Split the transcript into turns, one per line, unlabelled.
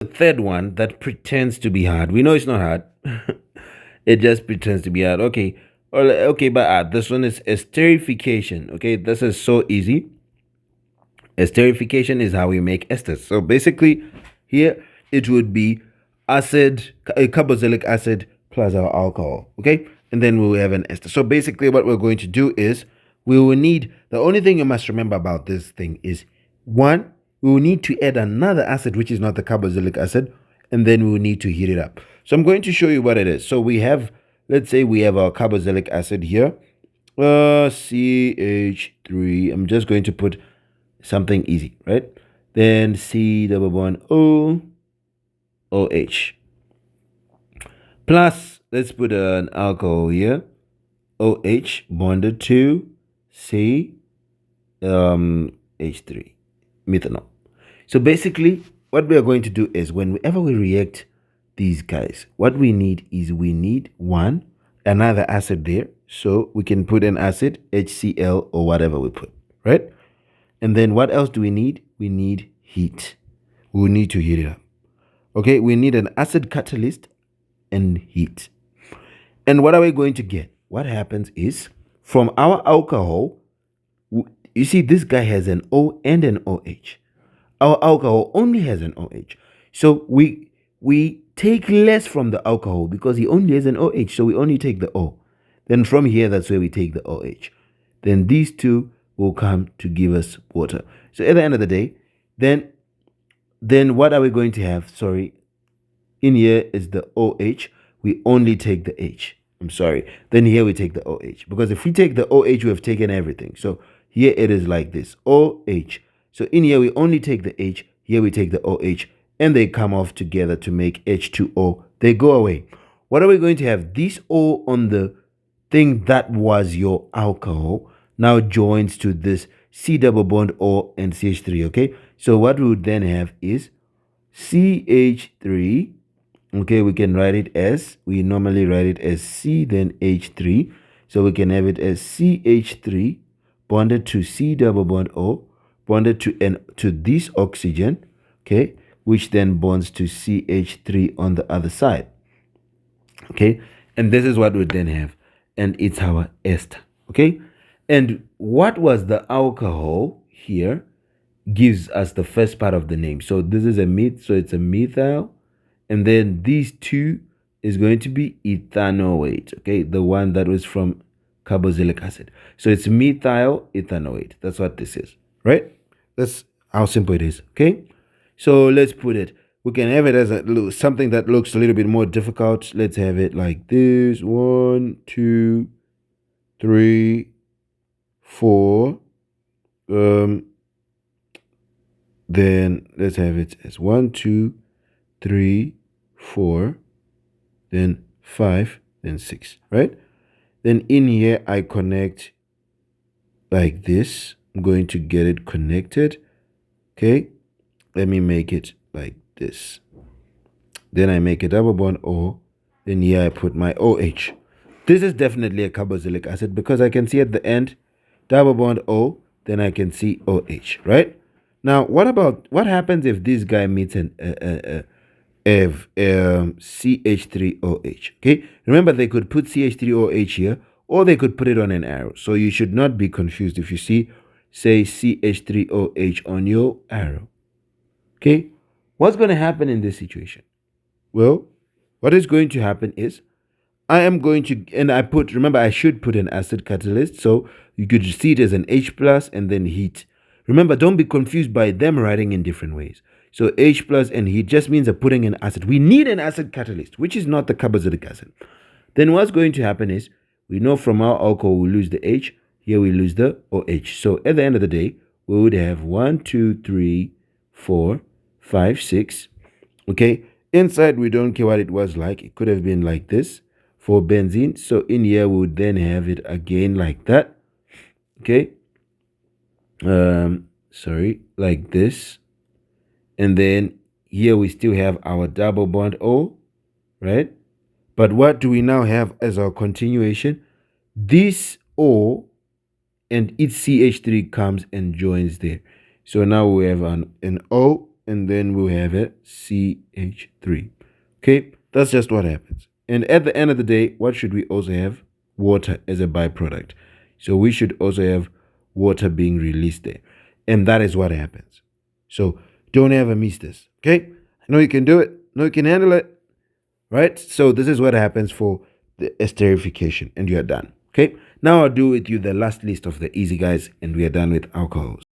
The third one that pretends to be hard. We know it's not hard. It just pretends to be hard. Okay. Okay, but this one is esterification. Okay, this is so easy. Esterification is how we make esters. So basically, here it would be acid, a carboxylic acid plus our alcohol. Okay, and then we will have an ester. So basically, what we're going to do is we will need, the only thing you must remember about this thing is one, we will need to add another acid, which is not the carboxylic acid, and then we will need to heat it up. So I'm going to show you what it is. So we have, let's say we have our carboxylic acid here, CH3. I'm just going to put something easy, right? Then C double bond O, OH. Plus, let's put an alcohol here, OH bonded to C H3, methanol. So basically, what we are going to do is whenever we react these guys, what we need is we need one, another acid there. So we can put an acid, HCl or whatever we put, right? And then what else do we need? We need heat. We need to heat it up. Okay, we need an acid catalyst and heat. And what are we going to get? What happens is from our alcohol, you see this guy has an O and an OH. Our alcohol only has an OH. So we take less from the alcohol because he only has an OH. So we only take the O. Then from here, that's where we take the OH. Then these two will come to give us water. So at the end of the day, then what are we going to have? Sorry, in here is the OH. We only take the H. I'm sorry. Then here we take the OH. Because if we take the OH, we have taken everything. So here it is like this, OH. So in here we only take the H. Here we take the OH. And they come off together to make H2O. They go away. What are we going to have? This O on the thing that was your alcohol now joins to this C double bond O and CH3, okay? So what we would then have is CH3, okay, we can write it as, we normally write it as C then H3. So we can have it as CH3 bonded to C double bond O, bonded to this oxygen, okay, which then bonds to CH3 on the other side, okay? And this is what we then have, and it's our ester, okay? And what was the alcohol here gives us the first part of the name. So this is a meth, so it's a methyl. And then these two is going to be ethanoate, okay? The one that was from carboxylic acid. So it's methyl ethanoate. That's what this is, right? That's how simple it is, okay? So let's put it. We can have it as something that looks a little bit more difficult. Let's have it like this. 1, 2, 3, 4. Then let's have it as 1, 2, 3, 4, then 5, then 6, right? Then in here I connect like this. I'm going to get it connected. Okay, let me make it like this. Then I make a double bond O. Then here I put my OH. This is definitely a carboxylic acid because I can see at the end double bond O. Then I can see OH, right? Now, what happens if this guy meets an CH3OH? Okay, remember they could put CH3OH here, or they could put it on an arrow. So you should not be confused if you see, say, CH3OH on your arrow. Okay, what's going to happen in this situation? Well, what is going to happen is I am going to, and remember I should put an acid catalyst, so you could see it as an H plus and then heat. Remember, don't be confused by them writing in different ways. So H plus and heat just means they're putting an acid. We need an acid catalyst, which is not the carboxylic acid. Then what's going to happen is, we know from our alcohol we lose the H, here we lose the OH. So at the end of the day, we would have 1, 2, 3, 4, 5, 6. Okay, inside we don't care what it was like. It could have been like this for benzene. So in here we would then have it again like that. Okay, sorry, like this. And then here we still have our double bond O, right? But what do we now have as our continuation? This O and its CH3 comes and joins there. So now we have an O and then we'll have a CH3. Okay, that's just what happens. And at the end of the day, what should we also have? Water as a byproduct. So we should also have water being released there. And that is what happens. So don't ever miss this. Okay? I know you can do it. I know you can handle it. Right? So this is what happens for the esterification, and you're done. Okay? Now I'll do with you the last list of the easy guys, and we are done with alcohols.